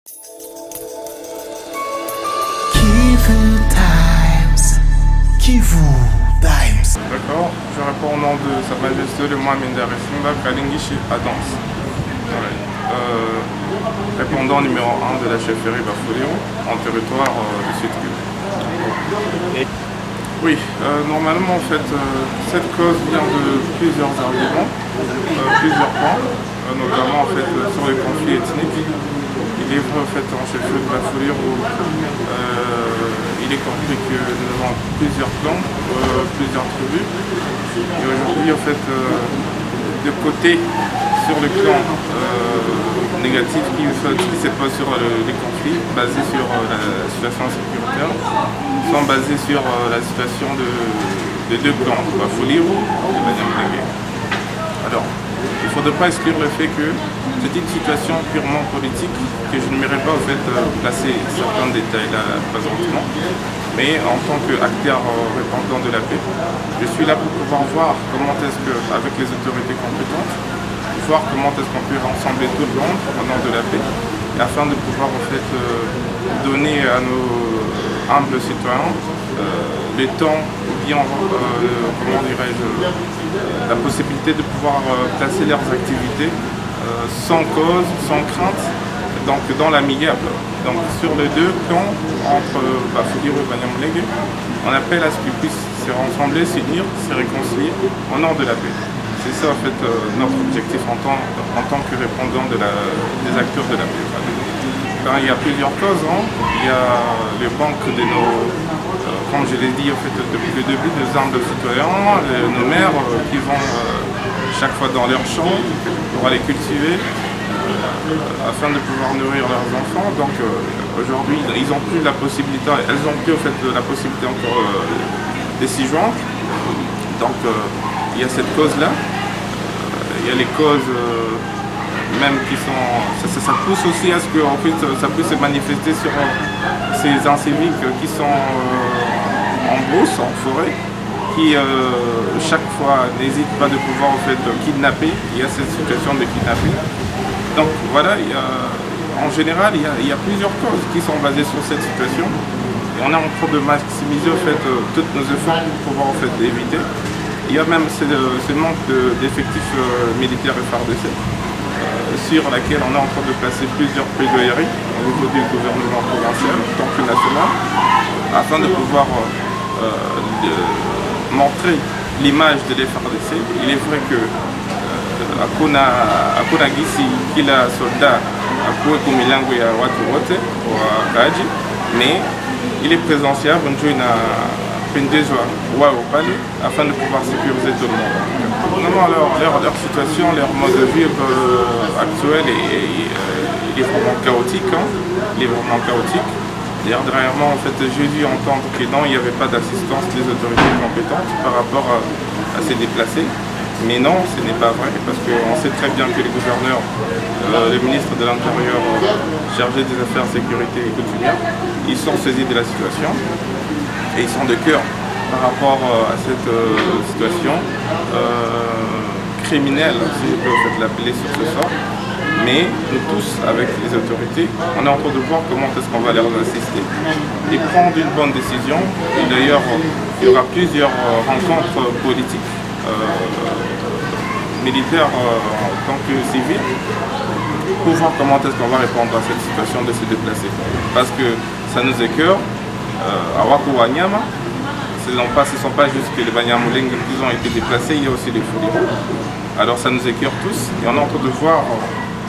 Kivu Times. D'accord, je réponds au nom de Sa Majesté le Mohamed Simba Kalingishi Adams. Répondant numéro 1 de la chefferie Bafouléo en territoire du Sud-Kivu. Oui, normalement en fait, cette cause vient de plusieurs arguments, plusieurs points, notamment en fait sur les conflits ethniques. Il est vrai en fait en chefferie de Bafouléo où il est compris que nous avons plusieurs clans, plusieurs tribus. Et aujourd'hui en fait, de côté sur le clan négatif qui se passe sur les conflits basés sur la situation sécuritaire sont basés sur la situation de deux clans, Bafouléo et Banyamulenge. Alors, il ne faudrait pas exclure le fait que c'est une situation purement politique que je n'aimerais pas en fait placer certains détails là présentement, mais en tant qu'acteur répondant de la paix, je suis là pour pouvoir voir comment est-ce que, avec les autorités compétentes, voir comment est-ce qu'on peut rassembler tout le monde au nom de la paix, et afin de pouvoir en fait donner à nos humbles citoyens le temps ou bien comment dirais-je, la possibilité de pouvoir placer leurs activités sans cause, sans crainte, donc dans l'amiable. Donc sur les deux plans, entre Bafouléo et Banyamulenge, on appelle à ce qu'ils puissent se rassembler, s'unir, se réconcilier au nom de la paix. C'est ça en fait notre objectif en tant que répondant des acteurs de la paix. Il y a plusieurs causes, hein. Il y a les banques de nos, comme je l'ai dit en fait depuis le début, nos humbles citoyens, nos mères qui vont chaque fois dans leurs champs pour aller cultiver afin de pouvoir nourrir leurs enfants. Donc aujourd'hui ils n'ont plus la possibilité, elles n'ont plus en fait la possibilité encore de s'y joindre. Donc il y a cette cause-là. Il y a les causes même qui sont... Ça pousse aussi à ce que en fait, ça puisse se manifester sur ces inciviques qui sont en brousse, en forêt, qui chaque fois n'hésitent pas de pouvoir en fait kidnapper. Il y a cette situation de kidnapping. Donc voilà, en général, il y a plusieurs causes qui sont basées sur cette situation. Et on est en train de maximiser en fait, tous nos efforts pour pouvoir en fait, éviter. Il y a même ce manque d'effectifs militaires FARDC sur laquelle on est en train de placer plusieurs plaidoyeries au niveau du gouvernement provincial tant que national afin de pouvoir montrer l'image de l'FARDC. Il est vrai que hakuna gisi kila soldat akuwe kumilango ya watu wote wakaaji, mais il est présentiable ndio inapendezwa wao pale afin de pouvoir sécuriser tout le monde. Vraiment leur situation, leur mode de vie actuel il est vraiment chaotique. Hein. Il est vraiment chaotique. D'ailleurs, dernièrement, en fait, j'ai dû entendre que non, il n'y avait pas d'assistance des autorités compétentes par rapport à ces déplacés. Mais non, ce n'est pas vrai, parce qu'on sait très bien que les gouverneurs, le ministre de l'Intérieur chargé des affaires sécurité et coutumières, ils sont saisis de la situation et ils sont de cœur par rapport à cette situation criminelle, si je peux en fait, l'appeler sur ce sort. Mais nous tous, avec les autorités, on est en train de voir comment est-ce qu'on va leur assister et prendre une bonne décision. Et d'ailleurs, il y aura plusieurs rencontres politiques, militaires en tant que civils, pour voir comment est-ce qu'on va répondre à cette situation de se déplacer. Parce que ça nous écœure, à Waku Wanyama, ce ne sont pas juste que les Banyamulenge qui ont été déplacés, il y a aussi les Fouléro. Alors ça nous écœure tous et on est en train de voir,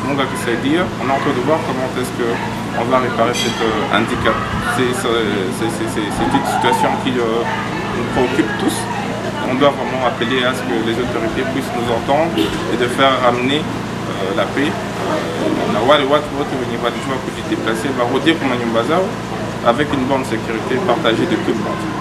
on est en train de voir comment est-ce qu'on va réparer cet handicap. C'est une situation qui nous préoccupe tous. On doit vraiment appeler à ce que les autorités puissent nous entendre et de faire ramener la paix. Avec une bonne sécurité partagée de tout le monde.